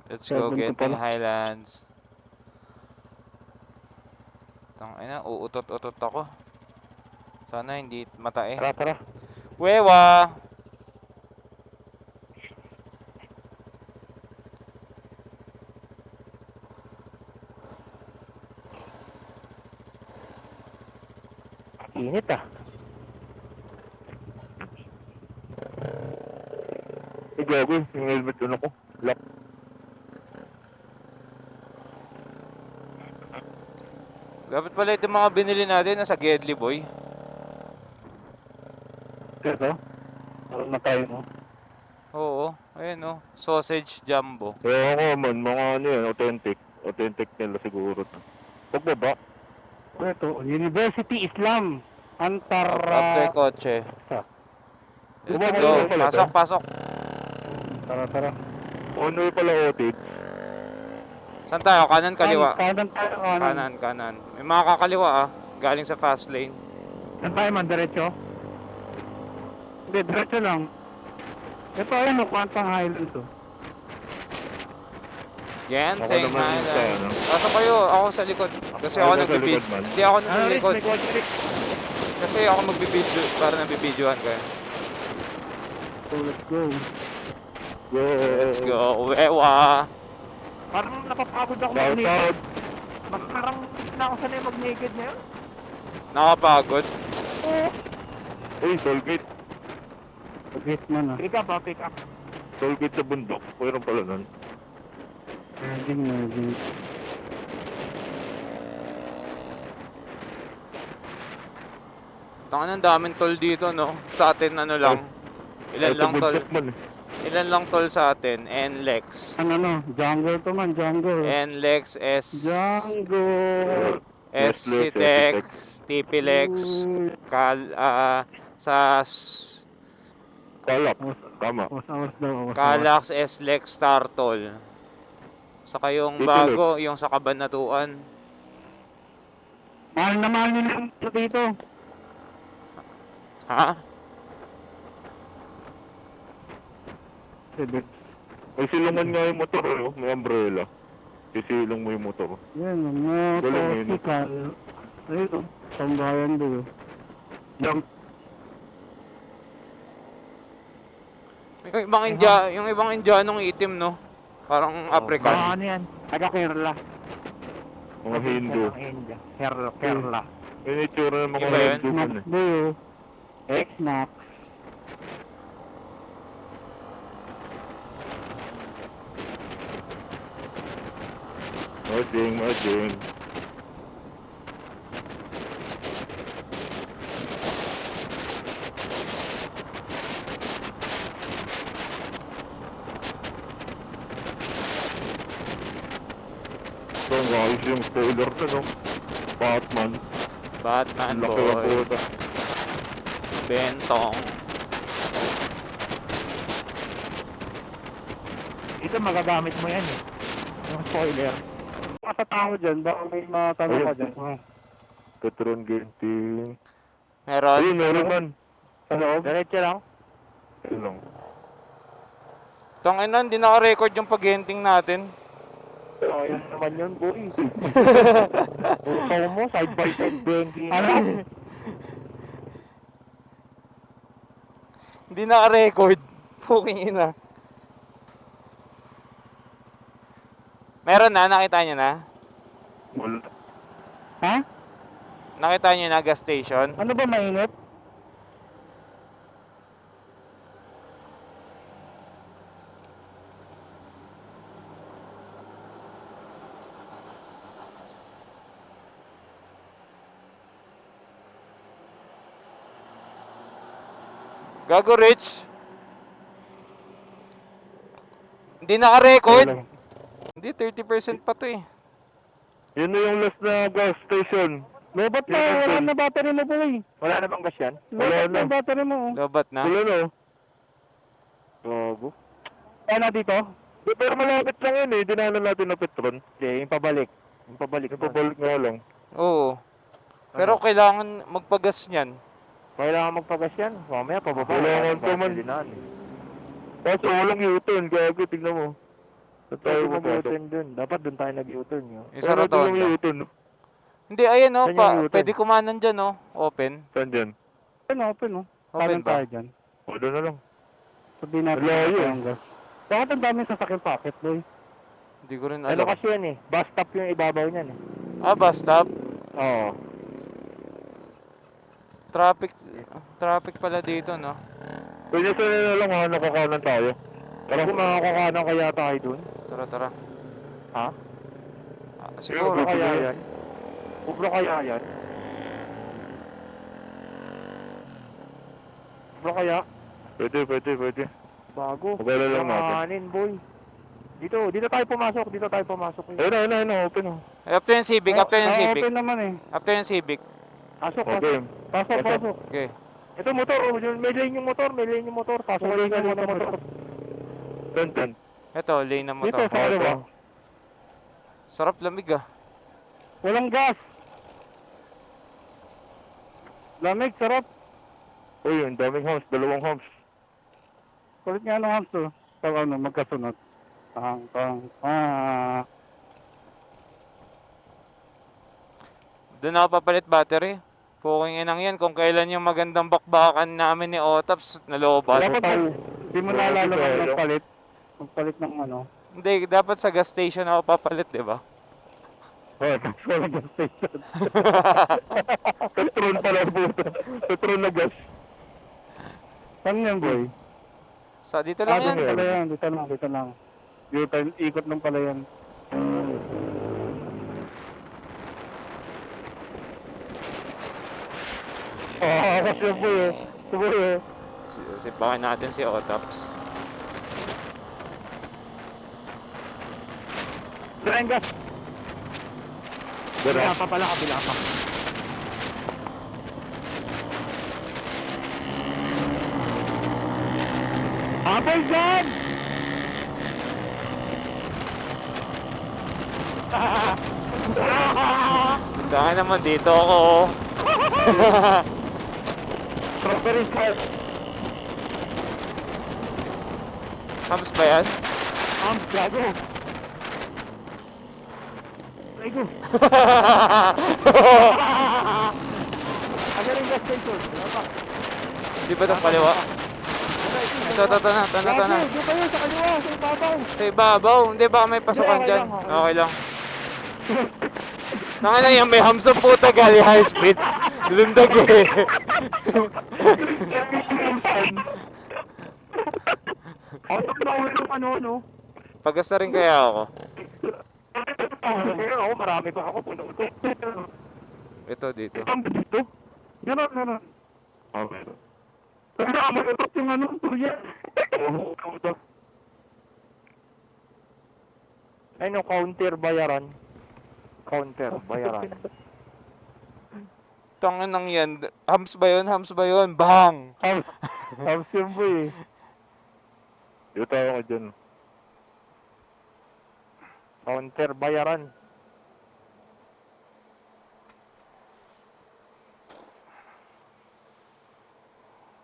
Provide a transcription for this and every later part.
Let's go, 7 ko Genting pala. Highlands. Tangina, uutot-utot ako. Sana hindi matae. Tara, tara. Wewa! Init ah. Ay, gago. Yung helmet yun ako. Lock. Dapat pala ito mga binili natin nasa Gedli Boy. Ito. Ano na tayo mo? Oo, ayun o. Sausage Jumbo. Kaya ako man, mga ano yan, authentic. Authentic nila siguro. Pagbaba. Ito. University Islam. Abday Antara... kotse. Ah. Let's Bumaba go. yun pala, Pasok, te. pasok. Tara, tara. Ano yung pala otit? Saan tayo? Kanan, kaliwa? Kanan tayo, kanan. Kanan, kanan. May mga kakaliwa ah. Galing sa fast lane. Saan tayo man, diretso? Hindi, diretso lang. Ito, ayun, Quantum Highlands to. Genting Ako naman sa, Highlands. ano? Pasok kayo. Ako sa likod. Kasi ako Ako sa nagbibideo. likod, man. Hindi ako nasa likod. May kotse, Rick. Kasi ako magbibideo. Para nabibidyohan kayo. So, let's go. Go. Let's go. Wewa! Parang napapagod ako Shout mag-naked. out. Parang na ako sanay mag-naked na yun. Nakapagod. Oo. Uy, Soulgate. Pag-hit man ah. Pick up ah, pick up. Soulgate sa bundok. Mayroon pala nun. Merging. Tangan ang daming toll dito no. Sa atin ano lang. Ilan Ay, lang sa toll? bundok man eh. Ilan lang toll sa atin? NLEX. Ano, jungle to man, jungle. NLEX S Jungle. SCTEX, TPLEX, sa Kalak. Tama. Awas daw, awas. Calax SLEX Startol. Saka yung TPLEX. bago, yung sa Kabanatuan. Mahal na mahal nila yung dito. Ha? May silungan nga yung motor eh. Oh. May umbrella. Sisilong mo yung motor. Yan, Galing yun. motorcycle. Ayun, tambayan doon. Jump. Yung ibang Indianong itim no. Parang African. Ano yan? Taga-Kerala. Mga Hindu. Kerala. Yung itsura ng mga Iba yun? Hindu man eh. Boyo. X-Max. Mading. So, ang ayos yung spoiler na no. Batman. Batman Ang laki ang boy. puta. Bentong. Ito magagamit mo yan eh. Yung spoiler. Sa tao dyan, baka may matanong ka dyan. Petron Genting. Meron. Ayun, meron man. Sa loob? Diretso lang. Ayun lang. Tangina, hindi naka-record yung pag-henting natin. Oh, yan naman yun, boy. Ikaw mo, side by side banking. Ano? Hindi naka-record. Puking ina. Meron na, nakita nyo na? Wala. Ha? Nakita nyo na gas station? Ano ba mainit? Gago Rich. Hindi naka-record. Wala. Hindi, 30% pa to eh. Yun na yung last na gas station. Lobat na, Yan, wala Tol. na battery mo, boy. Wala na bang gas yan? Wala Lobat na na. yung battery mo. Oh. Lobat na. Wala na. Gago. Kaya na dito? Pero malapit lang yun eh. Dinanan natin na Petron. Hindi, yung pabalik. Yung pabalik. Yung pabalik nga lang. Oo. Pero kailangan magpagas niyan. Kailangan magpagas yan. Mamaya pababa. Kailangan pa man. Gasolinahan. Kaso walang U-turn. Gago, tignan mo. Saan tayo Tayo papasok? mag-U-turn dun. Dapat dun tayo nag-U-turn yun. Yung sa Pero dito yung rotonda. U-turn. Hindi, ayan oh, Saan yung U-turn? pwede kumanan dyan oh. Open. Saan dyan? Open, no? Open Kanan ba? tayo dyan. O, doon na lang. Sabihin natin Malayo na eh. ang gas. Bakit ang daming sasakyan packet, boy? Hindi ko rin Ano alam. kasi yan eh. Bus stop yung ibabaw niyan eh. Ah, bus stop. Oo. Traffic pala dito, no? Pwede sa nila lang ha, nakakanan tayo. Tara, kung makakakanan kaya tayo dun. Tara, tara. Ha? Siguro. Ubro kaya yan? Ubro kaya yan? Ubro kaya? Pwede. Bago. Magala lang natin. Kanin, boy. Dito tayo pumasok. Ayun na, open oh. After yung Civic, after yung Civic. Open naman eh. After yung Civic. Pasok, Okay. pasok. Okay. Ito motor, oh, may lane yung motor. Pasok May lane lane yung yung motor. Saan? Ito, lane na Dito, motor. sa kaliwa. Sarap lamig ah. Walang gas. Lamig, sarap. Uy, ang daming house, dalawang house. Kulit nga ng hamster. Pag magkasunod. Tang. Doon ako papalit battery. Puking inang yan kung kailan yung magandang bakbakan namin ni Otaps nalobat. Dapat hindi mo naalala magpalit. Magpalit ng ano. Hindi, dapat sa gas station ako papalit, di ba? Oh, tapos walang gas station. Petron pala po. Petron na gas. Saan yan, boy? Sa dito lang yan. Dito pala yan. Dito lang. U-turn, ikot lang pala yan. Kasi yung boy eh. Ito boy eh. Sipakin natin si Otaps. Trying gas. Dara. Kabila pa. Habol dyan! Dahil naman dito ako. Strawberry car. Hams ba yan? Gago. Gago. Ano rin gas station? Di ba itong kaliwa? Ito na. Dito kayo sa kaliwa, sa ibabaw. Sa ibabaw. Hindi, baka may pasukan Okay dyan. lang, okay. Okay lang. Naka na yan, may hams ang puta gali high speed. Lundag eh. Ako na yung ano, no? Pagas na rin kaya ako. Ako, marami pa ako. Puno ko. Ito dito. Dito? Ganon. Okay. Sabi na makatot yung ano, turya. Ay, no, counter bayaran. Tangin nang yan. Hams ba yun? Bang! Tapos yung boy eh. Dito tayo ka dyan. Counter bayaran.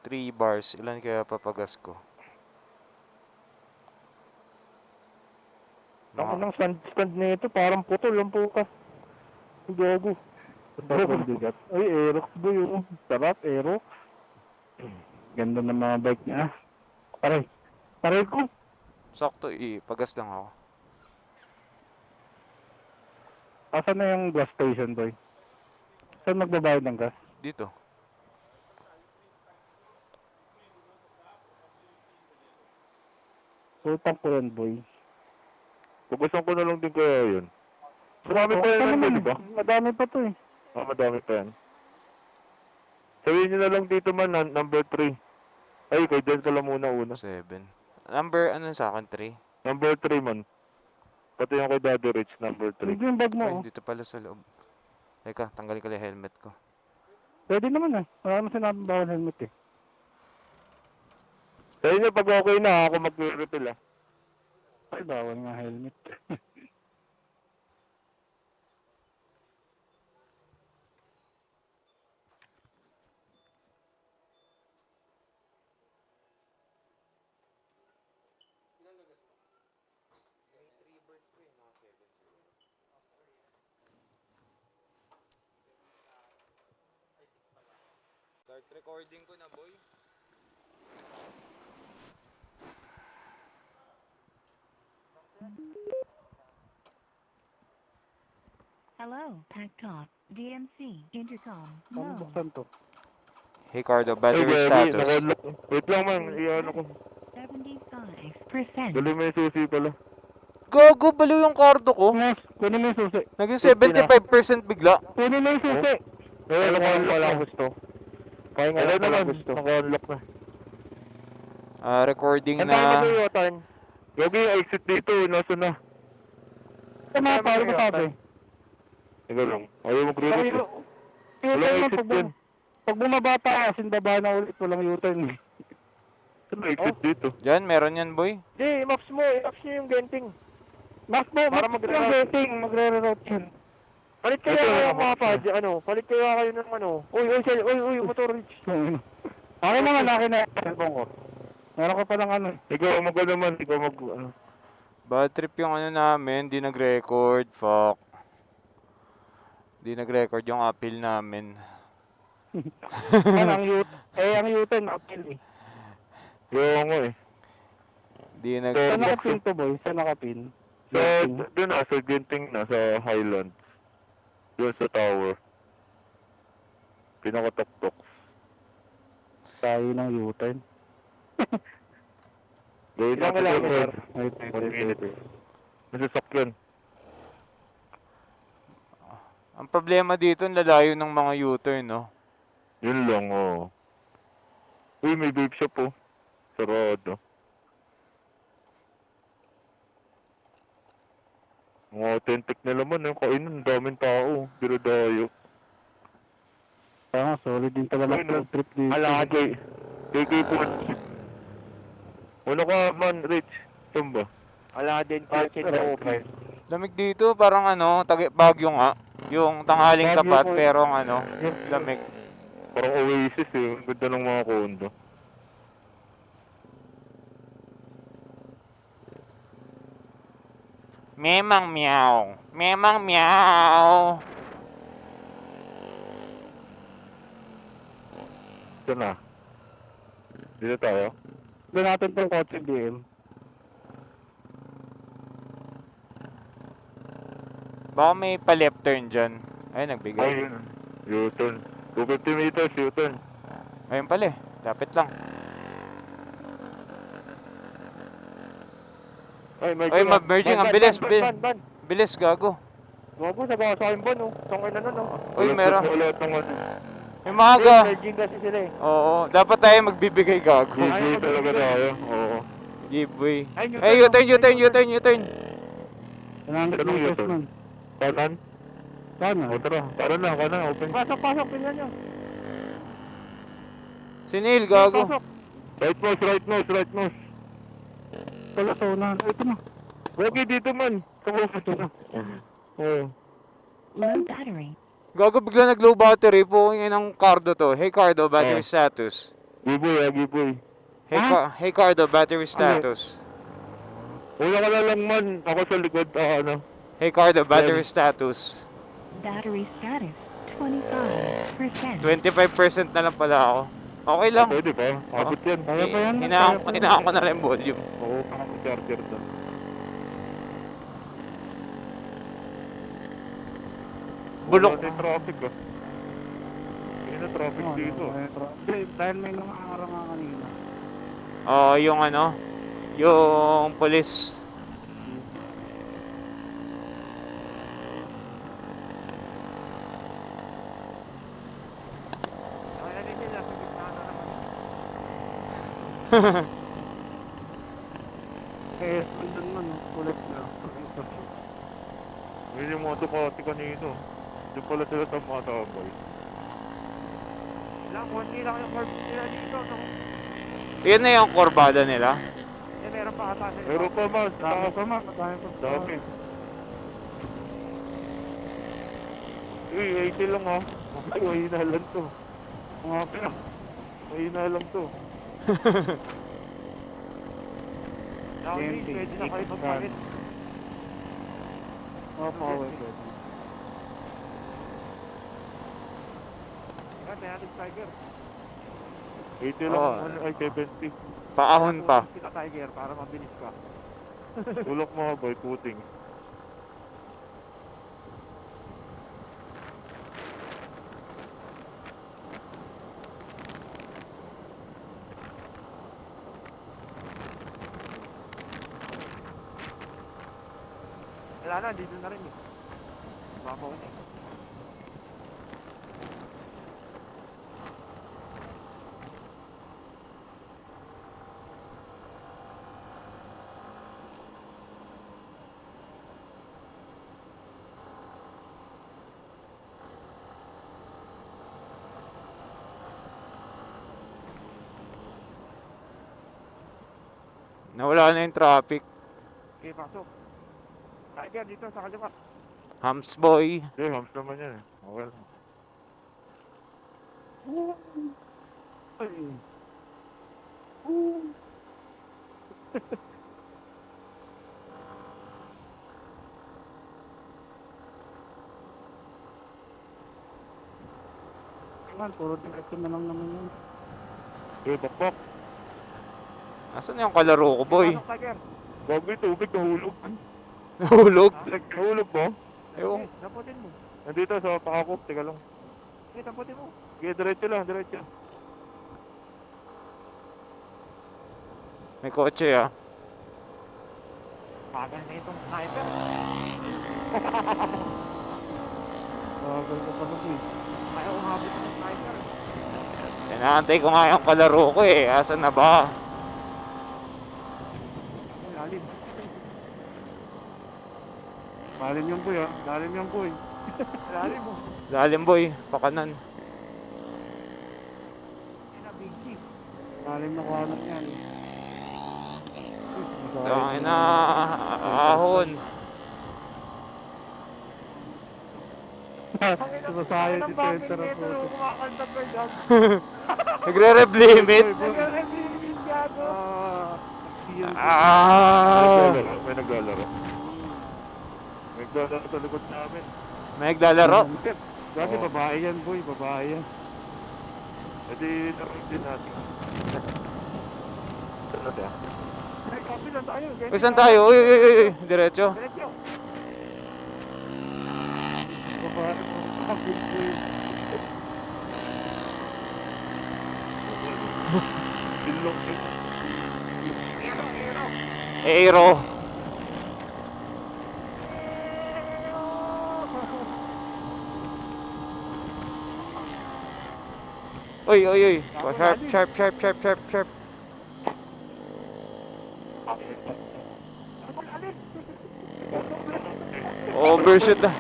Three bars. Ilan kaya papagas ko? Ang nang stand na ito, parang putol ang puka. Gago. Ay, Aerox boy, oh. Sarap, Aerox. Ganda ng mga bike niya. Paray ko. Sakto, pagas lang ako. Asan na yung gas station, boy? Saan magbabayad ng gas? Dito. Utang ko yan, boy. Pugasan ko na lang din kaya yun. Marami pa yan, di ba? Madami pa to eh. Madami pa yan. Sabihin nyo na lang dito man, number 3. Ay, kay dyan ka lang muna una. 7. Number, ano sa akin? 3? Number 3 man. Pati yung kay Daddy Rich, number 3. Hindi yung bag mo, Ay, oh. dito pala sa loob. Teka, tanggalin ko lang yung helmet ko. Pwede naman eh. Wala naman sinabing bawal helmet eh. Sa inyo, pag okay na, ako mag-refill ah. Ay, bawal nga helmet. Start recording ko na, boy. Hello, Pack Talk, DMC, Intercom, Paano mode. buksan to? Hey Cardo, Ay, battery gabi, status. naka-unlock. Wait lang man, iyan ako. 75%. Dali mo yung susi pala. Gago, baliw yung Cardo ko. Mas, kunin mo yung susi. Naging 50 na. 75% bigla. Kunin mo yung susi. Ayun, naka-unlock wala na. gusto. Pahinga Ayun lang pala naman, gusto. naka-unlock na. Recording Ang tayo na. mag-iwatan. Gabi, exit dito, nasa na. Tama, paano ba sabi? Teka lang, ayaw mag-reroute eh. Walang exit yan. Pag bumaba pa, baba na ulit, walang U-turn eh. Ano exit dito? Diyan, meron yan, boy. Hindi, i-maps mo. I-maps nyo yung genting. Mas mo, Para mas magre-route. yung rating, magre-reroute yan. Palit kaya Ito, kayo mga naka-maps na. padya, ano? Palit kaya kayo ng ano? Uy, motor reach. Akin naman, akin na yung cellphone ko. Meron ko pa ng ano. Ikaw mag naman, ikaw mag... Ano. Bad trip yung ano namin, di nag-record. Fuck. Di nag-record yung appeal namin. Ang U-turn, uphill eh. Yung nga eh. Di nag... Saan nakapin to boy? Saan nakapin? Sa, doon na, sa Ginting na, sa Highlands. Doon sa tower. Pinakatok-tok. Tayo ng U-turn. Gawin Ilang natin kilometer? record. 1 minute. Masasakyan. Ang problema dito, ang lalayo ng mga U-turn, no? Yun lang, oh. Uy, may vape shop, oh. Sarado. Mga authentic na laman, yung kainan, daming tao. Dinadayo. Kaya nga, solid din talaga Ayun, ang trip dito. Ala, KK po. Una ka man, Rich. Saan ba? Aladdin, Parkin, Open. Lamig dito, parang ano, Baguio nga. Yung tanghaling Baguio tapat, po eh. pero ang ano, lamig. Parang Oasis eh. Ang ganda ng mga kondo. Memang meow. Memang meow. Saan na? Dito tayo? Doon natin tong kotse BM. Baka may pa-left turn dyan. Ay, nagbigay. Ayun. U-turn. 250 meters, U-turn. Ayun pala eh. Lapit lang. Ay, Ay, merging. Ang bilis. Ban. Bilis, gago. Gago, nagawa sa akin ban, oh. Tangin na nun, oh. Uy, meron. Wala itong ano. May maaga. Merging kasi sila eh. Oo, dapat tayo magbibigay, gago. Giveaway talaga tayo. Oo. Giveaway. Ay, Ay, U-turn. 100 Anong meters U-turn? nun. Kanan? Sana. O tara. Tara na, kanan. Open. Pasok, pinyan nyo. Sinil, gago. Pasok. Right nose. Wala sa unahan. Ito na. Wagi dito man. Ito na. Oo. Low battery. Gago, bigla nag-low battery. Puking ng Cardo to. Hey Cardo, battery Oh. status. Giveaway. Hey Cardo, battery status. Una ka na lang man. Ako sa likod. Ano. Hey Cardo, battery status. Battery status 25%. 25% na lang pala ako. Okay lang. Pwede pa. Abot yan. Kaya pa yan. Hinaan ko na lang yung volume. Oo, charger to. Bulok. Wala tayong traffic ah. Hindi na traffic dito. Hindi, dahil may mga araw nga kanina. Oo, yung ano, yung police. Ay, ano nila, sa gitna na naman. Eh, andun man, ulit na. Yun yung mga Ducati kanino. Doon pala sila sa mga tabay. Konti lang yung curve nila dito, no? Yun na yung korbada nila. Eh, meron pa ata sila. Meron pa man. Dami pa man, dami pa. Dami. Uy, 80 lang ah. Ay, mahina lang to. Mga pina. Mahina lang to. Nakakit, pwede na kayo magpalit. Mga power. Ay, natin Tiger. 80 lang, Oo. ano, ay 70. Paahon pa. Kita Tiger para mabilis ka. Tulok mo boy, puting. Wala na, dito na rin eh. Babaw na eh. Nawala na yung traffic. Okay, pasok. Tiger, dito sa kaliwa. Hams boy. Hindi, hams naman yan eh. Okay lang. Ay. Man, puro direksyon na lang naman yun. Eh, bakbak. Asan yung kalaro ko boy? Pasok, Tiger. Bago yung tubig, nahulog. Nahulog? Nahulog mo? Ewan. Okay, daputin mo. Nandito sa pakako, teka lang. Okay, daputin mo. Sige, diretso lang, diretso. May kotse ah. Bagal na itong sniper. Bagal ka pa eh. Kaya umabot ng sniper. Inaantay ko nga yung kalaro ko eh. Asan na ba? Ang lalim. Lalim yung boy ah. Lalim yung boy. Lalim mo. Lalim boy. Pakanan. Ay na, big G. Lalim na kanan yan. Tangin na. Ahon. Sumasayo si center Ang ako. kumakanta ko dyan. Nagre-rev limit. Nag-review gago. Ah. May naglalaro. May naglalaro sa likod namin. May naglalaro. Grabe, Oo. babae yan boy. Babae yan. E di, naroon din natin. Sunod ah. Ay, copy lang tayo. Uy, saan tayo? Uy, uy, uy, uy. Diretso. Diretso. Babae. Bakit boy? Silong eh. Aero. Uy, uy, uy. Sharp, sharp, sharp, sharp, sharp, sharp. Overshoot na.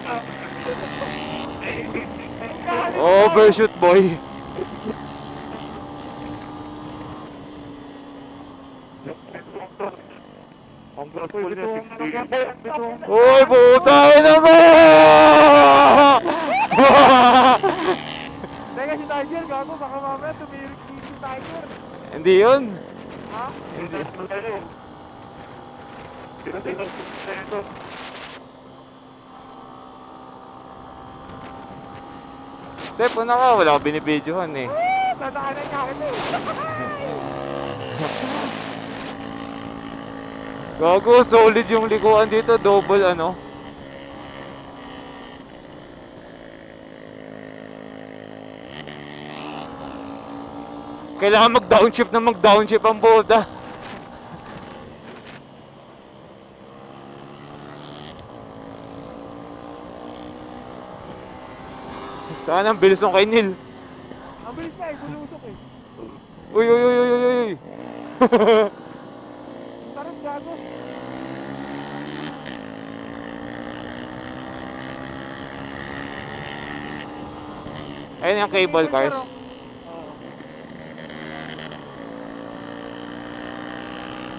Overshoot, boy. Ang gospel niya, 60. Uy, putay na mo! Teka, si Tiger, gago. Baka mamaya tumirik dito si Tiger. Hindi yun. Ha? Hindi. Step, una ka. Wala ko binibidyohan eh. Tatahanan niya ako eh. Gago, solid yung likuan dito. Double ano. Kailangan mag-downshift na mag-downshift ang boda. Saan ang bilis ng kay Neil? Ang bilis na eh, bulusok eh. Uy, uy, uy, uy, uy, uy. Tarot gago. Ayun yung cable cars. Oo.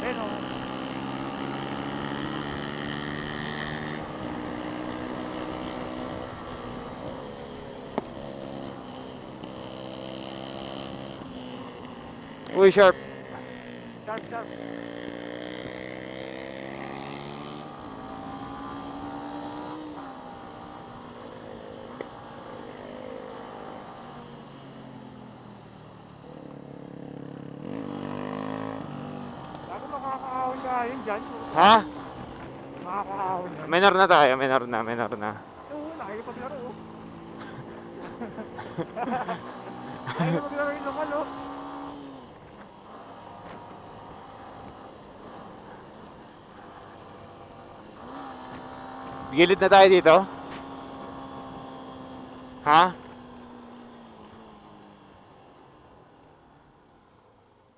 Ayun o. Uy, sharp. Sharp, sharp. Makakahon ka yun dyan. Ha? Makakahon yan. Minor na tayo, minor na. Oo, nakikipaglaro. Nakikipaglaro yung lokal, oh. Gilid na tayo dito? Ha?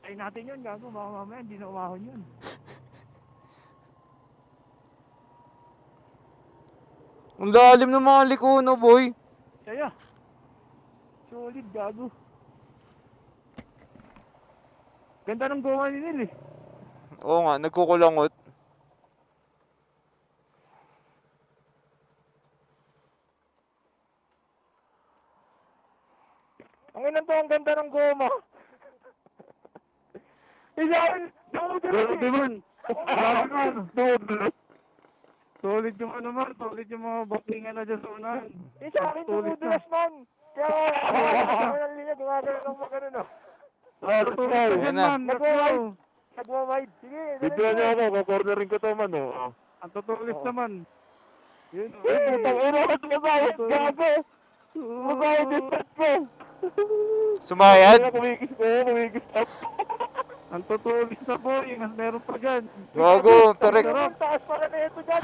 Ay natin yun, gago. Baka mamaya hindi na umahon yun. Ang lalim ng mga liko, no, boy? Kaya. Solid, gago. Ganda ng goma ni Nil, eh. Oo nga, nagkukulangot. Ang ilan to, ang ganda ng goma. Isahin! Grabe man. Grabe man. Solid yung ano man, solid yung mga backing na dyan sa unahan. Sa akin tumudulas man. Kaya walang linya, gumagano lang magano no. Ayan na. Nagwa-wide. Sige, Video niya ako, kakornerin ko to man, oh. ang tutulis naman. Yun. Putang ina ka tumabayad, gago. Mabayad yung stat ko. Sumayad? Kumikis up. Ang tutulis na po, yung meron pa dyan. Gago, tarik. Ang taas pala na ito dyan.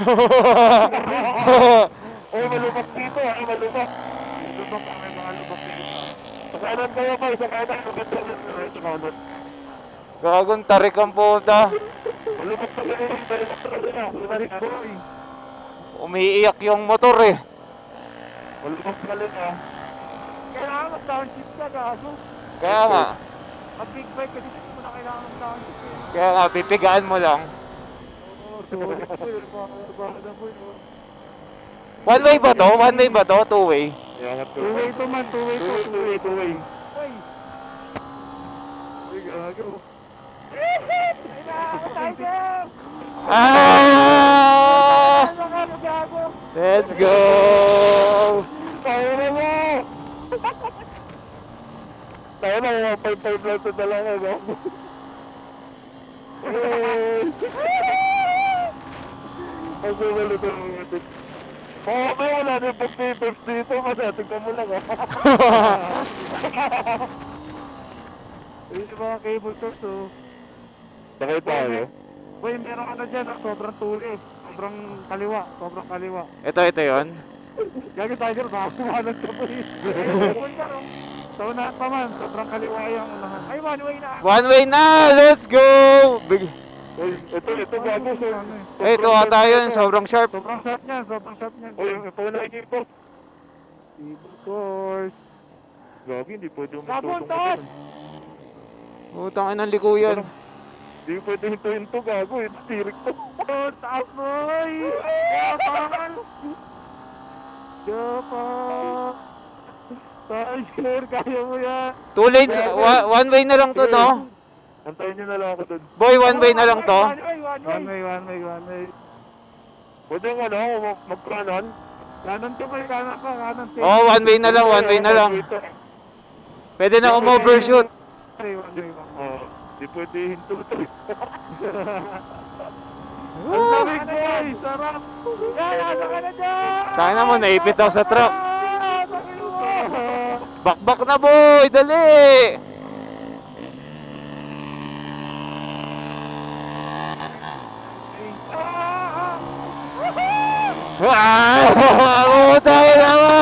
Ay, malubak dito, ay malubak. Lubak, may mga lubak dito. Sa kanan kayo pa, sa kanan. Sa kanan. Gagong tarik ang puta. Malubak sa kanan. Malubak sa kanan. Umiiyak yung motor eh. Malubak sa kanan. Kailangan mag-downshift ka, gago. Kaya nga, Pag big bike kasi hindi mo na kailangan mag-downshift. kaya nga, pipigaan mo lang. Oo, solid po yun. Bakit po yun. One way ba to? One way ba to? Two way? Two-way to man, two-way to. Two-way. Uy! Uy, gago. Ay, nakakatay ka! Ah! Ano ka, gago? Let's go! Tayo na mo! Tayo na, mga 5-5 lang sa dalawa, gago. Ang gumalo ito ng itik. Oo, may wala na yung pag-papers dito, masating ka mo lang, ah. Ayun yung mga cable cars, oh. Sakay tayo. Uy, meron ka na dyan, ah, sobrang tulis. Sobrang kaliwa, sobrang kaliwa. Ito yun. Gagi Tiger, nakakumalan ka po eh. Sa unahan pa man, sobrang kaliwa yung unahan. Ay, one way na! One way na! Let's go! Uy, ito, gago. Eh, ito ata yun. Sobrang sharp. Sobrang shot niyan, sobrang shot niyan. Uy, ito na yung po. Cable cars. Gago, hindi pwede Gabon, taas! Utang inang liko yan. Hindi pwede hintuin to, gago. Ito, tirik to. Oh, taas boy! Gapang! Gapang! Tiger, kaya mo yan! Two lanes. One way na lang to, no? Antayin nyo na lang ako dun. Boy, one way na lang to. One way. Pwede nga na ako magkanan. Kanan ka ba? Kanan pa, kanan. Oh, one way na lang. One way na lang. Pwede na overshoot. One way. Oo, di pwede hinto to. Ang lamig boy! Sarap! Yan, nasa ka na dyan! Tayo na mo, naipit ako sa truck. Sakin mo! Bakbak na, boy! Dali! Ah! Tayo na mo!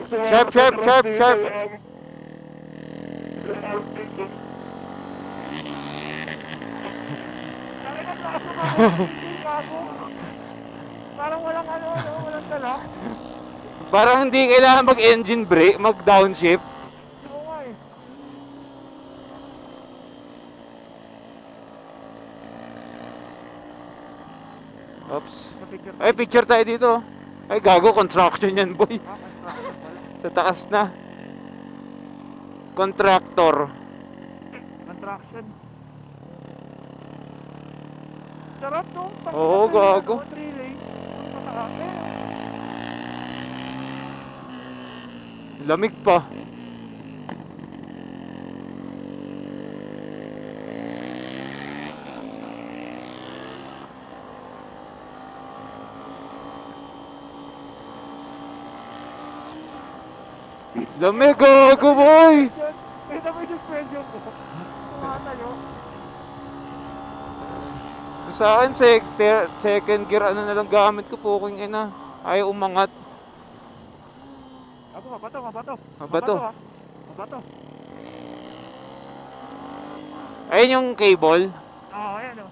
Sharp, sharp, sharp, sharp. Parang walang walang dala. Parang hindi kailangan mag-engine brake, mag-downshift. Hindi mo nga eh. Oops. Ay, picture tayo dito. Ay, gago, construction yan, boy. Sa taas na. Contractor. Contraction. Sarap no? Oo, gago. 3 lanes. Lamig pa. Lamig, gago boy! Kita mo yung suspension ko. Tumatayo. Sa akin, second gear, ano na lang gamit ko, puking ina. Ayaw umangat. Ako, mabato, mabato. Mabato. ah. Mabato. Ayun yung cable. Oo, ayan o.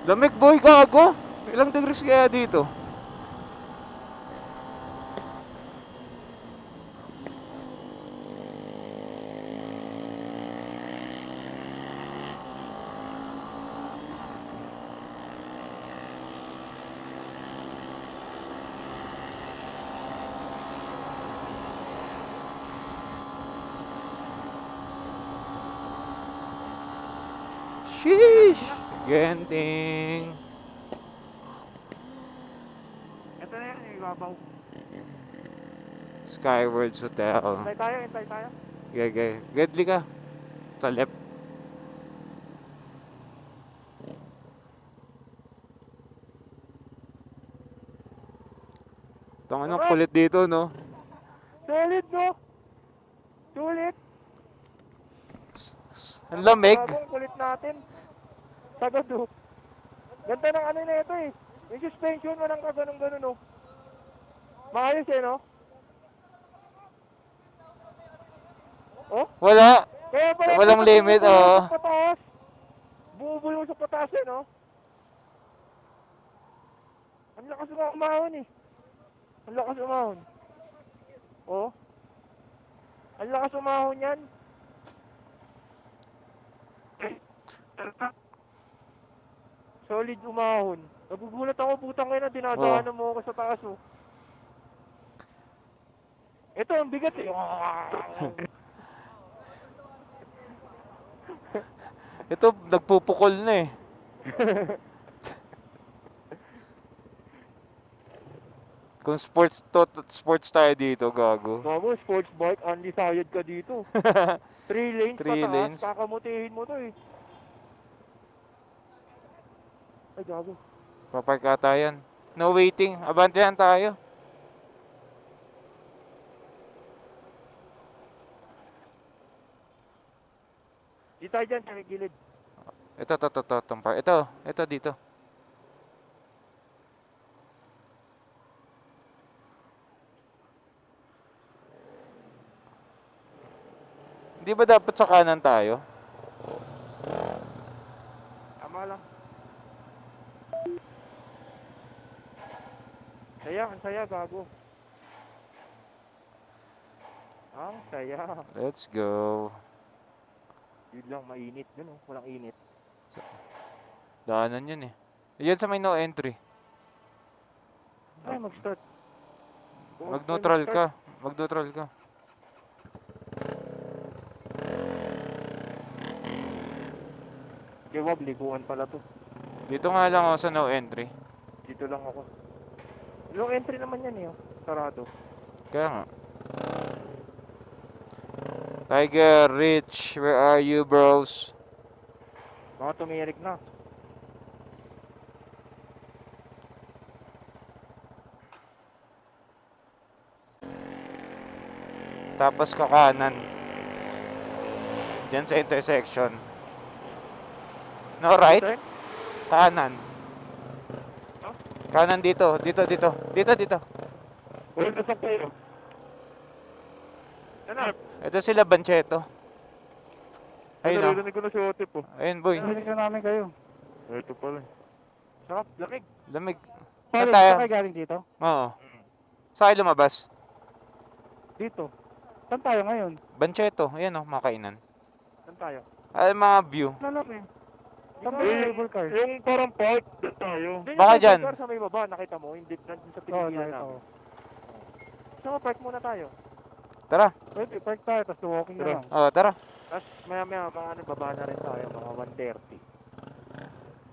Lamig boy, gago. Ilang degrees kaya dito? Sheesh! Genting. Ito na yan, yung ibabaw. Skywards Hotel. Hintay tayo. Gege. Gedli ka. Sa left. Tangan ng kulit dito, no? Solid, no? Sulit. Ang lamig. Bagong kulit natin. Sagad, oh. Ganda ng ano na ito, eh. Yung suspension, walang kaganon-ganon, no? Maayos, eh, no? Oh? Wala. Kaya pala Walang kita, limit, bumubuyo oh. sa pataas. Bumubuyo sa pataas, eh, no? Ang lakas nga umahon, eh. Ang lakas umahon. Oh? Ang lakas umahon yan. Solid umahon. Nagugulat ako, putang ina, dinadaanan mo ako sa taas, oh. Ito, ang bigat, eh. Ito, nagpupukol na eh. Kung sports tayo dito, gago. Mamo, sports bike, undecided ka dito. 3 lanes Three pataas, lanes. kakamutihin mo to, eh. Ay, gago. Papark ata yan. No waiting. Abantihan tayo. Di tayo dyan, sa may gilid. Ito, itong park. Ito, dito. Di ba dapat sa kanan tayo? Tama lang. Saya, ang saya, gago. Ang saya. Let's go. Yun lang, mainit. Yun, oh, walang init. Daanan yun eh. Yan sa may no entry. Ay, mag-start. Kung Mag-neutral mag-start, ka. Mag-neutral ka. Kay Wab, likuan pala to. Dito nga lang ako sa no entry. Dito lang ako. Long entry naman yan, eh, oh. Sarado. Kaya nga. Tiger, Rich, where are you, bros? Mga tumirik na. Tapos kakanan. Diyan sa intersection. No, right? Turn? Kanan. Kanan dito. Dito. Uy, nasaan kayo? Ano? Ito sila, Bancheto. Ayun o. Narinig ko na si Otip, oh. Ayun, boy. Narinig na namin kayo. Ito pala. Sarap, lakig. Lamig. Paano tayo? kayo galing dito? Oo. Saan kayo lumabas? Dito. Saan tayo ngayon? Bancheto. Ayan o, makainan. Saan tayo? Ay, mga view. Alam eh. Saan ba Eh, yung cable car? Yung parang park, doon tayo. Baka dyan. Sa may baba, nakita mo, hindi nandun sa Oo, pinigilan nakita namin. ko. So, park muna tayo. Tara. Pwede, park tayo, tapos walking na lang. Oh, tara. Tapos maya-maya, mga ano, baba na rin tayo, mga 1:30.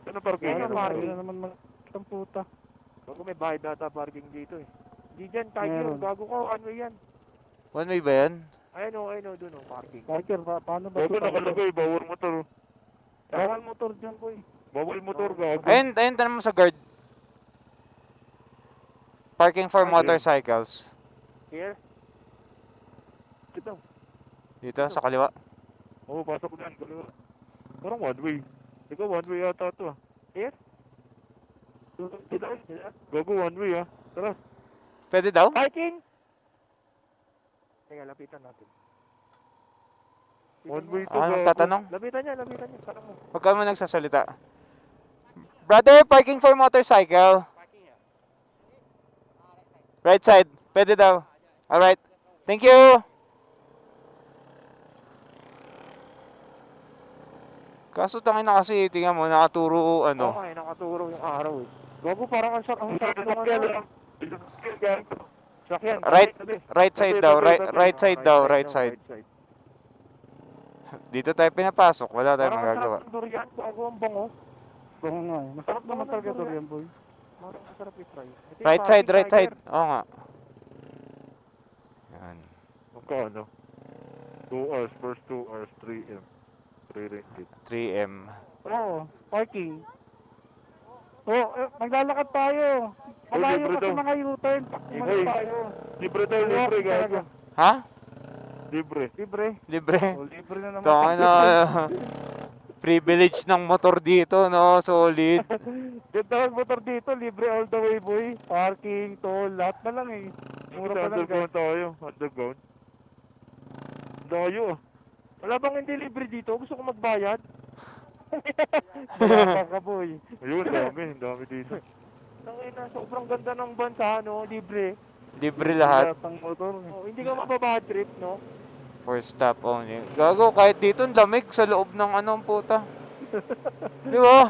Ano parking? Yan Kaya ang parking. na naman ang puta. Bago may bahay data parking dito eh. Hindi dyan, Tiger, Meron. bago ko, ano yan? One way ba yan? Ayun o, dun o, parking. Tiger, paano ba? Gago nakalagay, bawal motor. Bawal motor dyan, boy. Bawal motor, gago. Ayun, tanong mo sa guard. Parking for motorcycles. Here? Dito. Dito, sa kaliwa. Oo, pasok dyan. Parang one way. Ikaw, one way yata to ah. Here? Dito. Gago, one way ah. Tara. Pwede daw? Parking! Teka, lapitan natin. One way to, Ah, gago. tatanong? Lapitan niya. Tanong mo. Huwag ka mo nagsasalita. Brother, parking for motorcycle. Right side. Pwede daw. Alright. Thank you. Kaso tangin na kasi, tingnan mo, nakaturo, ano. Okay, nakaturo yung araw eh. Gago, parang ang sarap ng ano. Sakyan. Right side daw, right side daw, right side. Dito tayo pinapasok, wala tayong Parang ang magagawa. sarap ng durian. Gago ang bango. Oo nga eh. Masarap naman talaga ito yan, boy. Parang masarap i-try. Ito yung Right side, parking, right side. Tiger. Oo nga. Yan. Magkano? 2 hours, first 2 hours, 3M. 3 ringgit. 3M. Oo, parking. Oo, maglalakad tayo. Malayo libre kasi daw. mga U-turn. Mag tayo. Libre daw, libre, gago. Ha? Libre. Libre. Libre. O, libre na naman. Tangin na. Privilege ng motor dito, no? Solid. Ganda ang motor dito, libre all the way, boy. Parking, toll, lahat na lang eh. Mura pa lang. Underground tayo. Underground. Layo ah. Wala bang hindi libre dito? Gusto ko magbayad. Wala ka, boy. Ayun, dami dito. Tangina, sobrang ganda ng bansa, no? Libre. Libre lahat. Lahat ng motor. Oh, hindi ka mababad trip, no? For stop only. Gago, kahit dito, ang lamig sa loob ng anong puta. Di ba?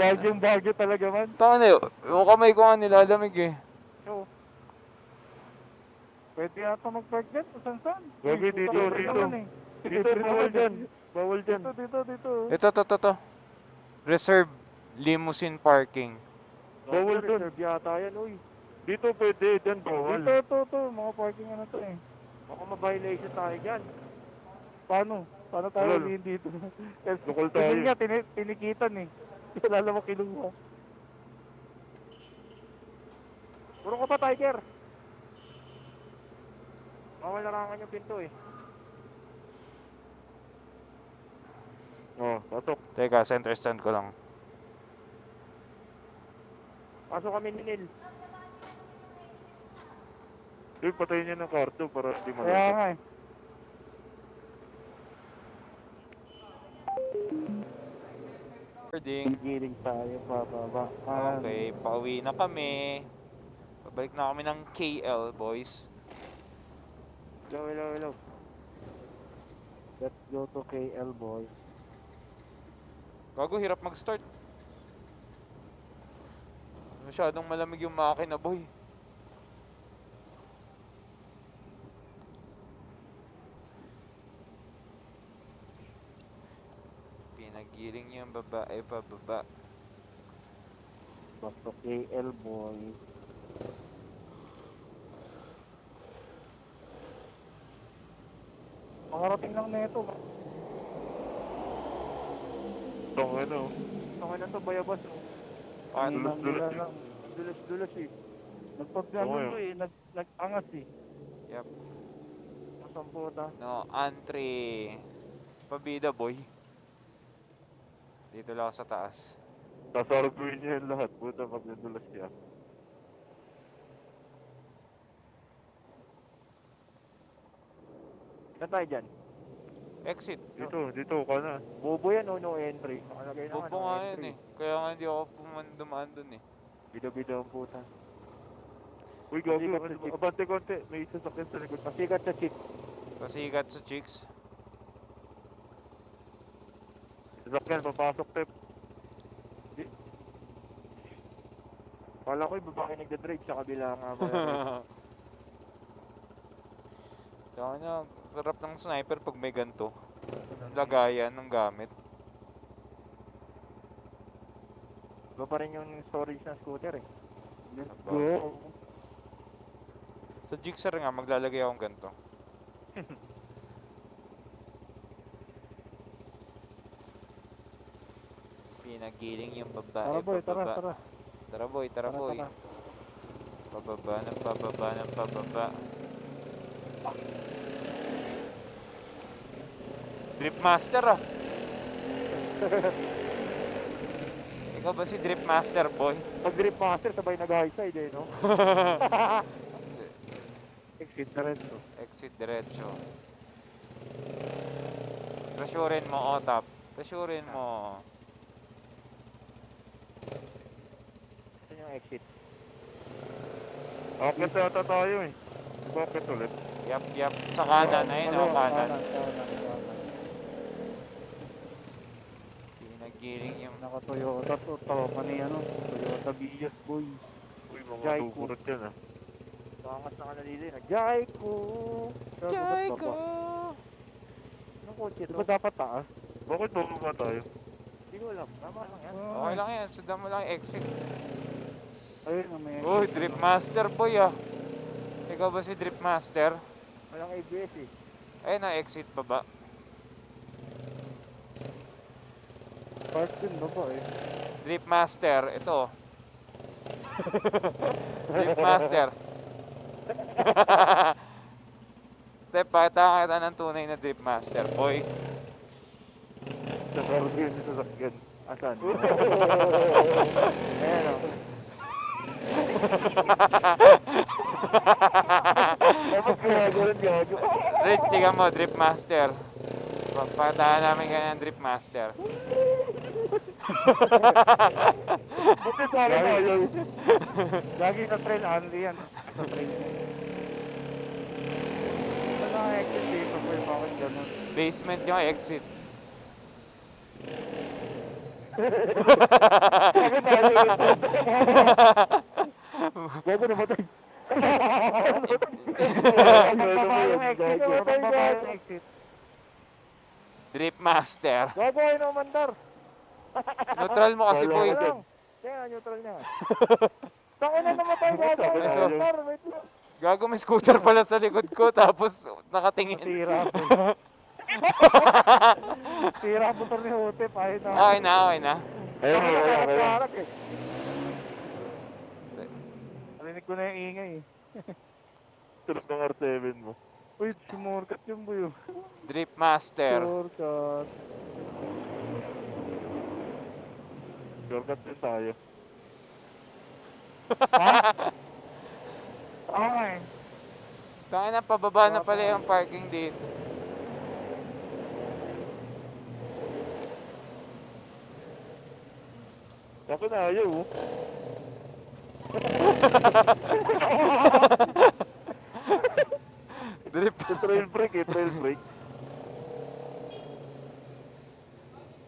Bagyong bagyo talaga man. Tangin na yun. Yung kamay ko nga nilalamig eh. So, Pwede yata mag-park dyan, saan? Gagi, dito, dito. Dito, bawal dyan. Bawal dyan. Dito. Ito. Reserve limousine parking. Bawal dun. reserve yata yan, uy. Dito pwede, dyan bawal. Ito. Mga parking ano to eh. Baka ma-violation tayo dyan. Paano tayo Wala. ulihin dito? Lokal tayo. Kasi nga, tinikitan eh. Wala naman kinuha. Puro ka pa, Tiger. Bawal larangan yung pinto eh. Oh, patok. Teka, center stand ko lang. Pasok kami ni Neil. Patayin niya ng karto para hindi Kaya malapit. nga eh. Boarding. Giling tayo, pababa. Okay, pauwi na kami. Babalik na kami ng KL, boys. Hello. Let's go to KL, boy. Gago, hirap mag-start. Masyadong malamig yung makina, boy. Pinagiling niyo yung babae pababa. Let's go to KL, boy. Makarating lang na ito. Tong ano. Okay na to, bayabas. Oh. Ah, Dulos-dulos eh. Dulas eh. Nagpagano Oo, to eh. Nag-angas eh. Yep. Masamputa. No, entry. Pabida, boy. Dito lang ako sa taas. Sasarguin niya yung lahat. Buta pag nadulas siya. Saan tayo dyan? Exit. Dito ka na. Bobo yan, no entry. Nakalagay na Bobo nga yun eh. Kaya nga hindi ako dumaan dun eh. Bida-bida ang puta. Uy, gago. Pasikat sa jeep. Abante konti. May isa sakyan sa likod. Pasikat sa chip. Pasikat sa chicks. Sasakyan, papasok tip. Kala ko yung babae nagdadrive sa kabila nga ba. Tsaka niya, sarap ng sniper pag may ganito. Lagayan ng gamit. Iba pa rin yung storage ng scooter eh. Let's Sa go. bagay. Sa Jigsaw nga, maglalagay akong ganito. Pinagiling yung babae, Tara boy, tara, pababa. tara. Tara boy, tara Tara, boy. tara. Pababa ng pababa ng pababa. Drip Master ah. Ikaw ba si Drip Master boy? Pag grip master, sabay nag-high side eh, no? Exit na rin to. Exit diretso. Pressurein mo, Otap. Pressurein mo. Saan yung exit? Akit yata tayo eh. Bakit ulit? Yap, yap. Sa kanan, ayun o, kanan. Kanan. Pinagiling yung... Naka-Toyota to. Tama ni ano. Toyota Vios boy. Uy, mga Jai dukurot yan ah. Pangas na kanalili na. Jaiku! Jaico! Anong kotse Di to? ba dapat taas? Bakit bababa tayo? Hindi ko alam. Tama lang yan. Okay lang yan, sundan mo lang yung exit. Ayun, may Uy, Drip Master boy ah. Ikaw ba si Drip Master? Walang ABS eh. Ayun na, exit baba. park din ba ba eh? Drip Master, ito. Drip Master. Step, pakita kita ng tunay na Drip Master, boy. Sa karga yun sa sasakyan. Asan? Ayan o. Dapat kaya ganun gago. Rich, chika mo, Drip Master. Pakita namin ganyan Drip Master. Bakit sa akin tayo? Lagi sa trail only yan. Sa trail. Wala nga exit dito boy. Bakit ganun? Basement yung exit. Gago na matay. Baba yung exit. Baba yung exit. Drip Master. Gago ay no mandar. Neutral mo kasi, boy. Wala lang. Kaya neutral niya. Tangin na namatay gago ay no So, mandar. Wait lang. Gago, may scooter pala sa likod ko, tapos nakatingin. Tira. Tira ang motor ni Hote. Pahit na. Okay na, okay na. Ayun, ayun, ayun. Nakaharap eh. Narinig ko na yung ingay eh. Tulog ng R7 mo. Uy, sumurkat yung buyo. Drip Master. Sumurkat. Shortcut din tayo. Okay. Tangin na, pababa na pala yung parking dito. Ako na ayaw oh. Drip. Trail break eh, trail break.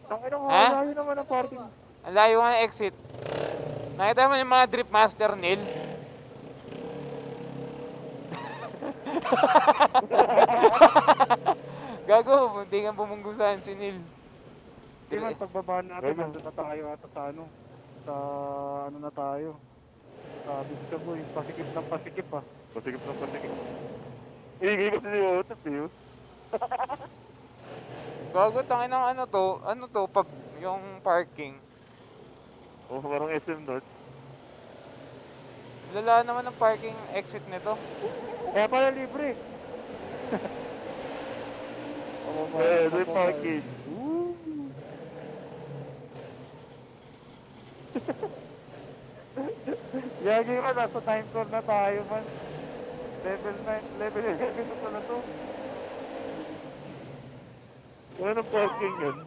Tangin na Ha? malayo naman ang parking. Ang layo nga ng exit. Nakita mo yung mga Drip Master, Neil? Gago, hindi kang bumunggusan si Neil. Di man, pagbaba natin, Gago. nandun na tayo ata sa ano. Sa ano na tayo. Sa Vista Boy. Pasikip ng pasikip ah. Pasikip ng pasikip. Ingay kasi si Otap eh. oh. Gago, tangin ng ano to, pag yung parking. Oh, parang SM North. Lala naman ang parking exit nito. Kaya pala libre. Eh, may parking. Yagi ka, nasa time core na tayo man. Level 9, level 11 na pala to. Wala ng parking yun.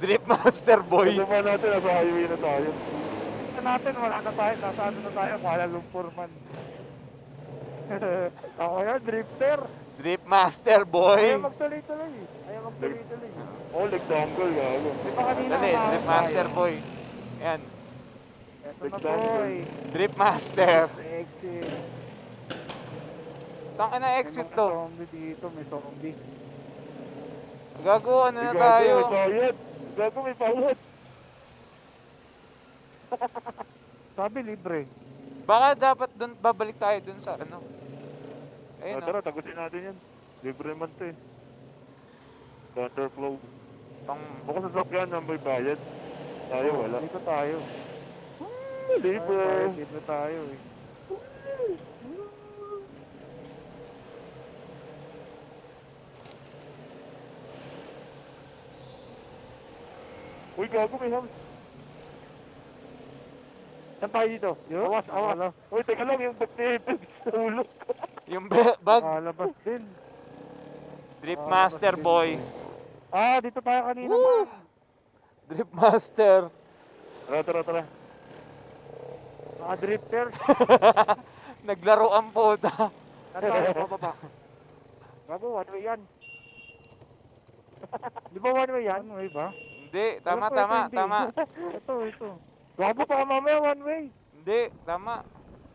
Drip Master boy. Kasama natin, nasa highway na tayo. Ito natin, wala na tayo. Nasa ano na tayo, Kuala Lumpur man. Ako yan, drifter. Drip Master boy. Ayaw magtuloy-tuloy. Ayaw magtuloy-tuloy. Oh, nagtanggol gago. Di ba kanina Dali, umahon Drip tayo? Master boy. Yan. Ito na Rectangle. boy. Drip Master. Exit. Tangin na exit May mga to. zombie dito, may zombie. Gago, ano na Gago, tayo? may bayad. Gago, may bayad. Sabi libre. Baka dapat dun, babalik tayo dun sa ano. Ayun Tara, tagusin natin yan. Libre man to eh. Thunderflow. Pang, Baka sasakyan na may bayad. Tayo, wala. Dito tayo. Libre. Dito tayo eh. Uy, gago, may hams. Saan tayo dito? Awas, awas. Uy, teka lang, yung ba't ni Tulog. yung bag, Kalabas din. Drip Master boy. Ah, dito tayo kanina. Woo! Drip Master. Tara. Mga drifter. Naglaro ang puta. Saan tayo? Bababa. Gago, one way yan. Di ba one way yan? One way ba? Hindi, tama. Ito. Gago pa mamaya one way. Hindi, tama.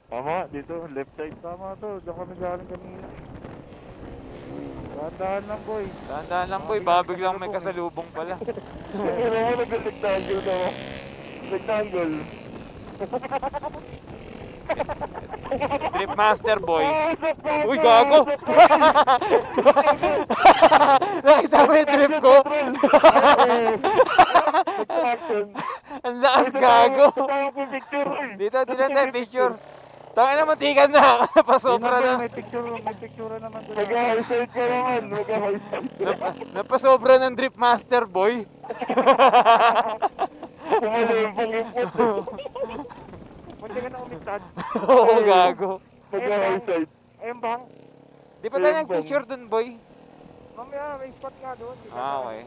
Tama, dito, left side. Tama to, diyan kami galing kanina. Dahan lang boy. Dahan-dahan lang boy, baka biglang may kasalubong pala. Ano mo, nag-rectangle na mo. Rectangle. Drip Master boy. Uy, gago! Nakita mo yung drip ko? Ang lakas gago. Dito tayo picture. Tangin na matikan na. Napasobra na. May picture naman doon. Mag-highside ka naman, mag-highside. Napasobra ng Drip Master boy. Pumalempang yung puto. Munti ka na umistad. Oo, gago. Mag-highside. Ayun bang? Di pa tayo nag-picture dun boy? Mamaya may spot nga doon. Okay.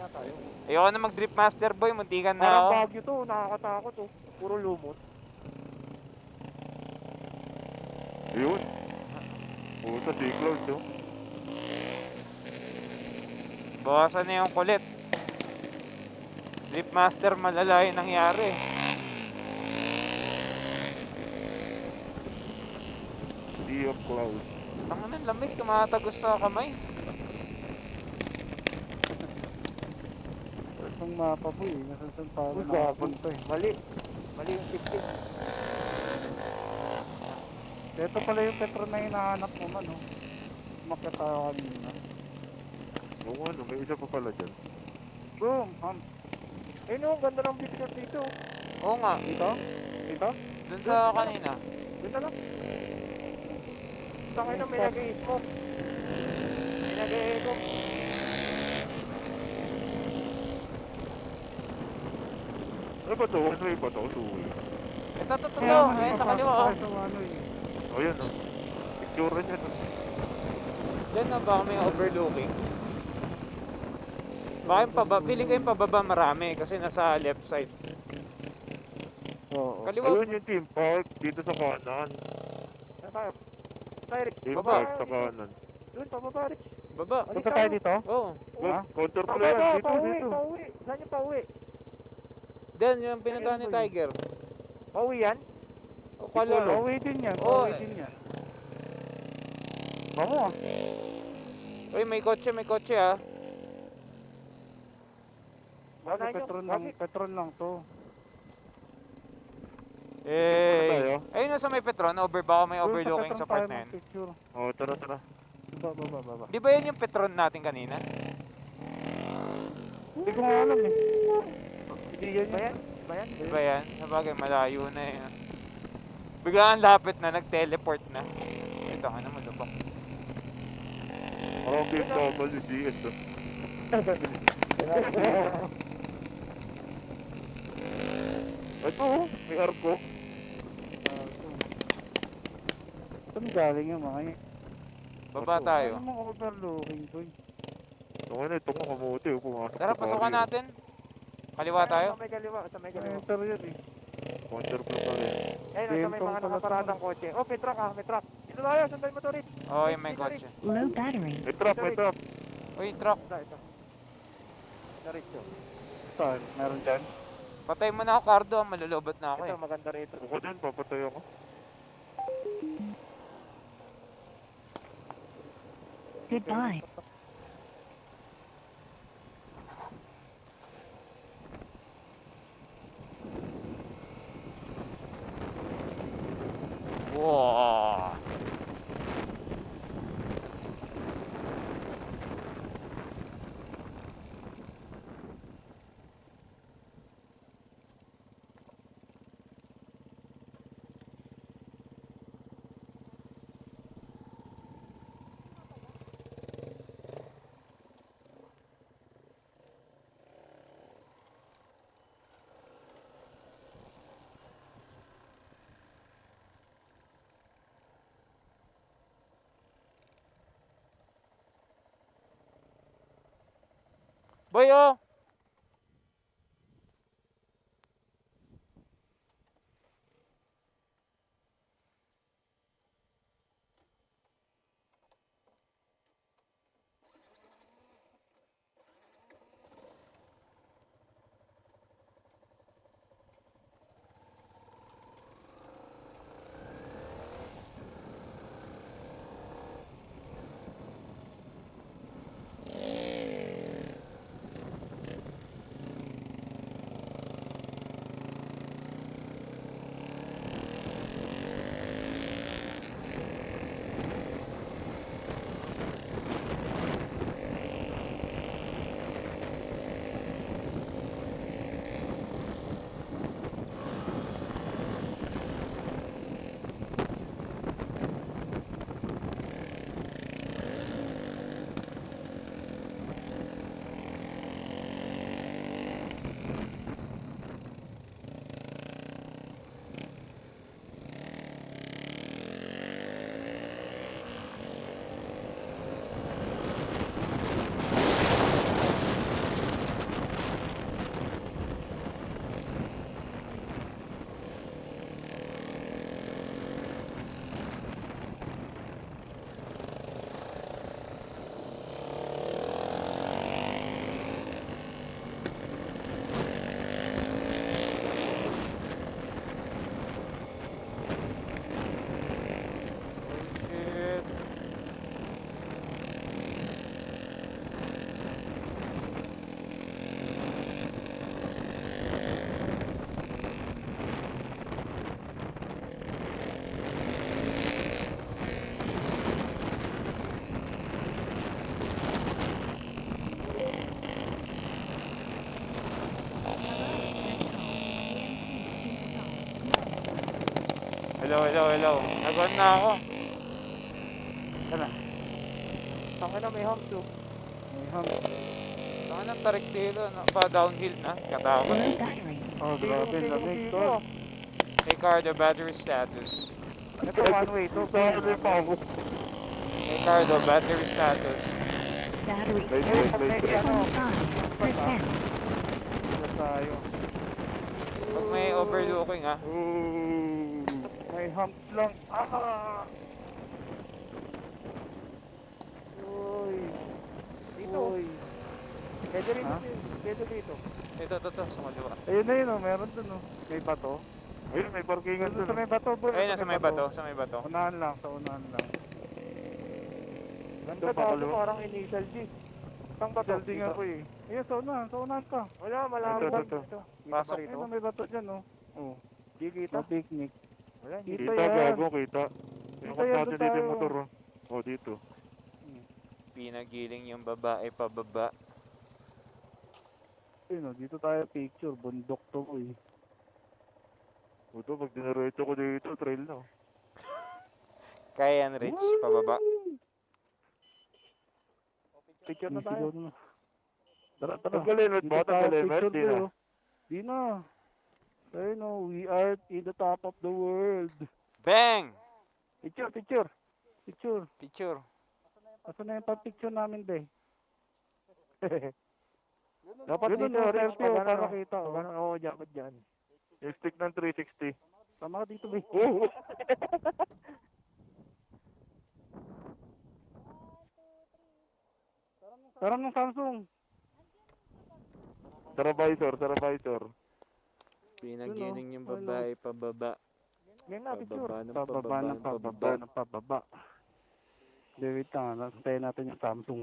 Ayoko na mag-Drip Master boy, muntikan na Parang ako. Baguio to, nakakatakot to. Puro lumot. Yun. Puta, C-Cloud, no? Bawasan na yung kulit. Drip Master malala yung nangyari. Sea of Clouds. Tangan ng lamig, tumatagos sa kamay. Itong mapa po eh, nasasan tayo Uy, nakapunta eh. Mali yung tip-tip. Ito pala yung petro na hinahanap mo man oh. Umakyat tayo kanina. Oo, ano, may isa pa pala dyan. Boom! Ayun oh, ganda ng picture dito. Oo nga, Dito? Dito? dun sa kanina. Dito lang. Tangin na may nag-i-smoke. May nag-i-echo. Ano ba to? Ano ba to? Two-way. Ito, ayun sa kaliwa oh. O yan, no? Picture niya, no? Diyan na baka may overlooking. Baka yung feeling ko yung pababa marami kasi nasa left side. Oo. Kaliwa, Ayun yung team park, dito sa kanan. Saan tayo? Tayo Rick. Team Baba. park sa kanan. Doon, pababa Rick. baba. Punta tayo dito? Oo. Good, Ha? counter pala yan. Dito, dito. Pauwi. Saan yung pauwi? Diyan, yung pinuntahan ni Tiger. Pauwi yan? O kala. Pauwi din yan. Oo. Pauwi din yan. Bako ah. Uy, may kotse ah. Petron lang to. Eh, ayun na sa may Petron, baka may overlooking sa part na yun. O, tara. Baba. Di ba yan yung Petron natin kanina? Hindi ko nga alam eh. Hindi yan yan. Di ba yan? Sabagay, malayo na yun. Bigla ang lapit na, nag-teleport na. Ito, ano mo, lubak. Parang BMW GS, no? Ito, may arko. Saan galing yung mga yun? Baba tayo. Ano mga overlooking ko eh? Ito na, ito nga kamote. Pumasok Tara, sa pasukan barrio. natin. Kaliwa tayo. Sa may kaliwa. Enter yun eh. Counter pala yan. Ayun, sa may mga nakaparadang kotse. Oh, may truck ah, may truck. Dito tayo, sundan mo to Rick. Oo, yung may kotse. Low battery. May trap. Uy, truck. Ito. Diretso. Saan? Meron dyan? Patay mo na ako, Cardo. Malulobot na ako Ito, eh. maganda rito. Ako din, papatay ako. Goodbye. Wow. Boy, oh! Shit. Hello, hello, hello. Nagon na ako. Tangina, may hump to. May hang. Saan ang tarik dito? Pa downhill na. Katakot. Low battery. Oh, grabe, lamig dito. to. Hey, Cardo, battery status. Ito, one way to. Sorry pa ako. Hey, Cardo, battery status. Battery Wait, status wait, wait. 25%. Ito tayo. Pag may overlooking, ah. Ooh. May hump lang. Ah! Uy. Dito. Uy. Pwede rito. Ha? Pwede rito. Ito, sa kaliwa. Ayun na yun, oh. Meron dun, oh. May bato. Ayun, may parkingan Doon sa dun. may bato, bro. Ayun, nasa may bato, sa may bato. Unahan lang, sa unahan lang. Ganda Ito, bago, pakalawa. parang initial D. Saan ba to? Building Dito. ako eh. Ayun, sa unahan ka. Wala, malabo. Ito, ito. Dito. Pasok. Dito Ayun, ba na, may bato dyan, oh. Oh, Di kita. no picnic. Wala, hindi. Dito Kita, yan. gago, kita. Dito Yung yan, natin doon dito yung tayo. motor, oh. Oh, dito. Pinagiling yung babae pababa. Ayun, oh. Dito tayo picture. Bundok to, eh. Ito, pag dinaretso ko dito, trail na. Kaya yan, Rich, pababa. Picture na Sigaw tayo. na. Tara, tara. Tanggal helmet Dito ba? tayo Tanggal helmet? picture, Di bro. na. Di na. Ayun, oh. We are in the top of the world. Bang! Picture, picture. Picture. Picture. Asan na yung pag-picture namin, be? Dapat Ganun, dito, oh, Rich, selfie, oh, pag para ano, kita, oh. pag ano, oo, dapat dyan. Yung stick ng 360. Tama ka dito, be. Oo. Tara ng Samsung. Tara, visor, tara, visor. Pinagiling yung Ano? babae pababa. Game na, picture. Pababa ng Pababa pababa ng ng pababa pababa. ng pababa. Hindi, wait lang. Nasayin natin yung Samsung.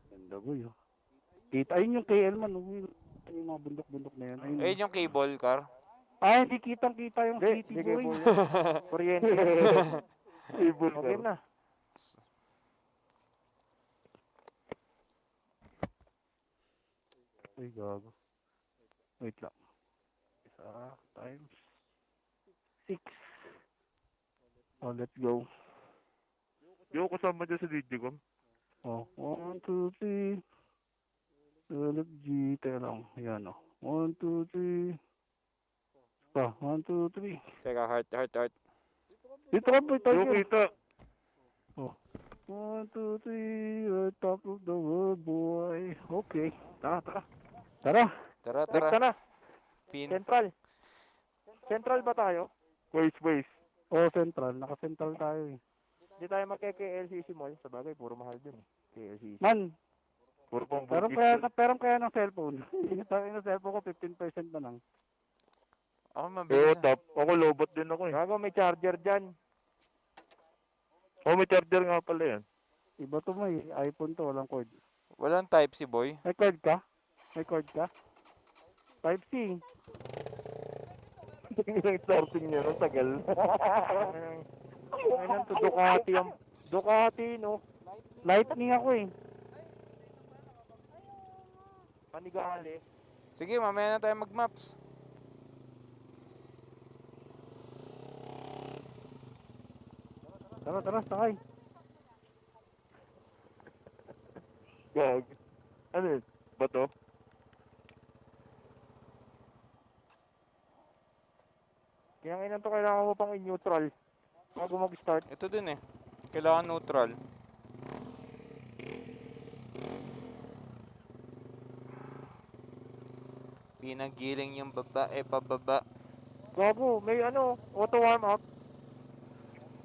Ganda boy. Oh. Kita, ayun yung KL man. Oh. Yung mga bundok-bundok na yan. Ayun. Ayun yung cable car. Ay, hindi kitang-kita yung Hindi, city hindi boy. kayo Kuryente. Ibon O, ka. game na. Ay, gago. Wait lang. Isa times 6. Oh, let's go. Di ako kasama dyan sa Digicom. Oh, 1, 2, 3. LFG, tayo lang. Yan oh. 1, 2, 3. Pa, 1, 2, 3. Teka, heart. Dito ka boy, Di tayo. ako kita. 1, 2, 3. On top of the world, boy. Okay. Tara. Tara. Rekta na. Pin. Central. Central ba tayo? Waze. Oh, central. Naka-central tayo eh. Hindi tayo magke-KLCC Mall. Sa bagay, puro mahal dun eh. KLCC. Man, Puro pang pero kaya ng cellphone. Tayo ng cellphone ko, 15% na lang. Ako Oo, mabilis. Ako lobot din ako eh. Gago, may charger dyan. Oh, may charger nga pala yan. Iba to may iPhone to, walang cord. Walang type si boy. May cord ka? Type C. Yung starting niya, ang tagal. Ngayon to Ducati ang... Ducati, no? Lightning ako eh. Panigali. Sige, mamaya na tayo mag-maps. Tara, sakay. Gag. Ano yun? Bato? Kaya ngayon to kailangan mo pang i-neutral. Bago mag-start. Ito din eh. Kailangan neutral. Pinagiling yung babae pababa. Gago, may ano, auto warm up.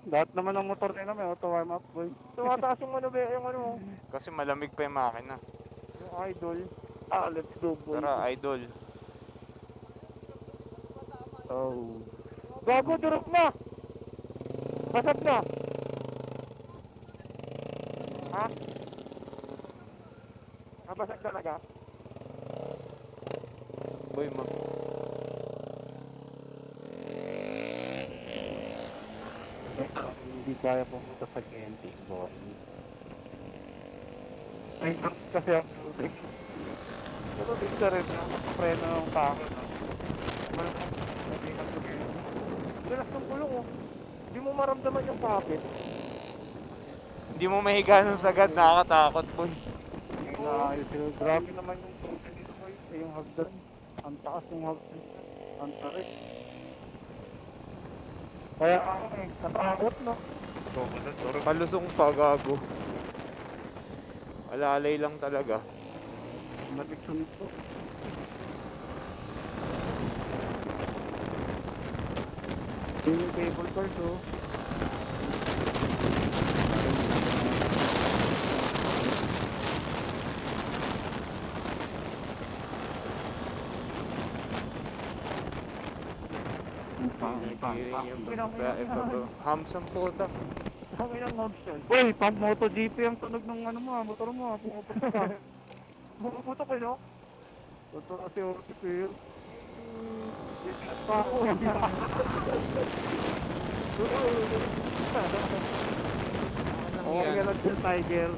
Lahat naman ng motor nila may auto warm up boy. Tumataas yung ano, yung ano, Kasi malamig pa yung makina. yung idol. Let's go boy. Tara, idol. Oh. Gago, durog na! Basag na! Ha? Nabasag talaga? Boy, Hindi kaya pumunta sa Genti boy. Ay, kasi ang tubig. Pero big ka rin yung preno ng takot. Bilas ng kulong, oh. Hindi mo maramdaman yung kapit. hindi mo mahiga ng sagad, nakakatakot boy. Naayos sila. Grabe naman yung tubig dito boy. Yung hagdan. Ang taas ng hagdan. Ang tarik. Kaya ako eh, natakot no. Palusong pa, gago. Alalay lang talaga. Matiksunod ko. Yun yung cable cars oh. Pinagiling yung babae pababa. Hams ang puta. Ang ilang hubs yun. Uy, pang MotoGP ang tunog ng ano mo, motor mo, pumupunta ka. Bumuputo ko, no? Motor kasi OTP. Pa ako. Okay lang yung Tiger.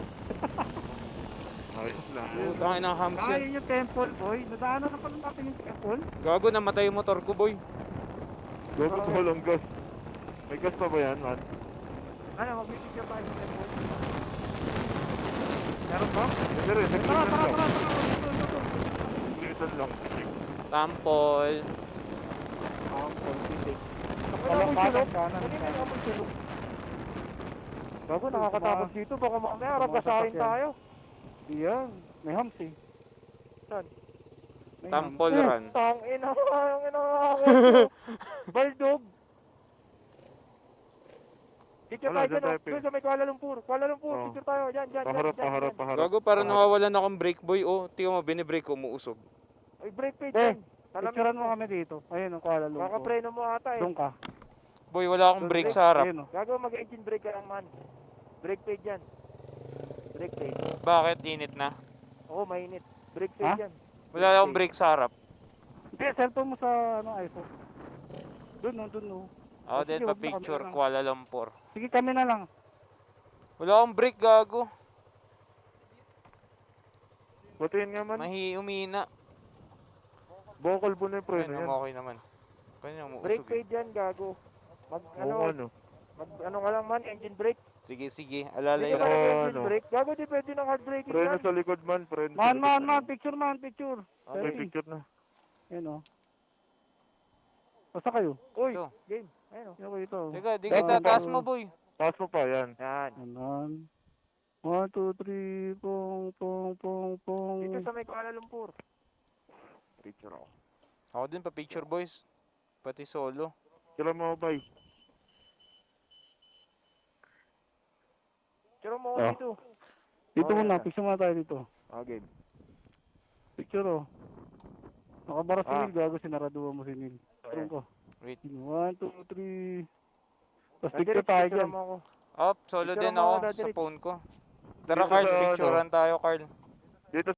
Ayos lang. Putangin ng hams Ah, yan. yun yung temple, boy. Nadaanan na pala natin yung temple. Gago, namatay yung motor ko boy. Gago sa walang gas. May gas pa ba yan, man? Ano, magbibigyan tayo ng temple. Meron ba? Pero yun, Tara. Litan lang. Tampol. Wala akong sulok. Kanan. Kanina wala akong sulok. Bago, nakakatakot dito. Baka mamaya, ragasahin tayo. Iyan, may hams eh. Saan? May Tampol hams. run. Tangina, ang inakakot. Baldog. Picture Wala, tayo dyan tayo, dyan, doon sa may Kuala Lumpur. Kuala Lumpur, Oo. picture tayo. dyan. Paharap. Gago, parang nawawalan akong brake boy. Oh, tingnan mo, binibrake ko, umuusog. Ay, brake page Eh, yan. Salamin picturean mo kami dito. Ayun, ang Kuala Lumpur. Kakapreno mo ata eh. Doon ka. Boy, wala akong brake sa harap. Ayun, oh. Gago, mag-engine brake ka lang man. Brake page yan. Brake page. Bakit? Init na. Oo, mainit. Brake Ha? page yan. Wala akong brake sa harap. Hindi, cellphone mo sa iPhone. Doon, no. Ako Sige, din, wag na pa-picture, kami na lang. Kuala Lumpur. Sige, kami na lang. Wala akong brake, gago. Batiin nga man. Umihina. Bokal po na yung preno Ayun, yan. okay naman. Kanya Brake umuusog eh. page yan, gago. Oo, ano. Ano ka lang man, engine brake. Sige, alala Hindi yun. ka Oo, nag-engine ano. brake. Gago, di pwede ng hard braking Preno yan. sa likod man, preno sa Man, likod. picture. May Selfie. picture na. Ayun, oh. Basta kayo. Uy, Ito. game. Ayun o. Ayun ko ito. Teka, di Ah, kita, taas ah. mo, boy. Taas mo pa, yan. Yan. Ganon. 1, 2, 3, pong. Dito sa may Kuala Lumpur. Picture ako. Ako din, pa-picture, boys. Pati solo. Kila mo, bay. Picture mo ako Oh. dito. Dito Oh, muna, yan. picture muna tayo dito. Game. Picture, oh. Nakabara si Ah. Neil, gago, sinaraduan mo si Neil. Turun ko. Wait. 1, 2, 3. Tapos Dali, picture tayo picture dyan. mo ako. Up, solo Picture din mo ako ako, sa Daddy. phone ko. Tara, Dito Carl, sa ano? picturean tayo, Carl. Dito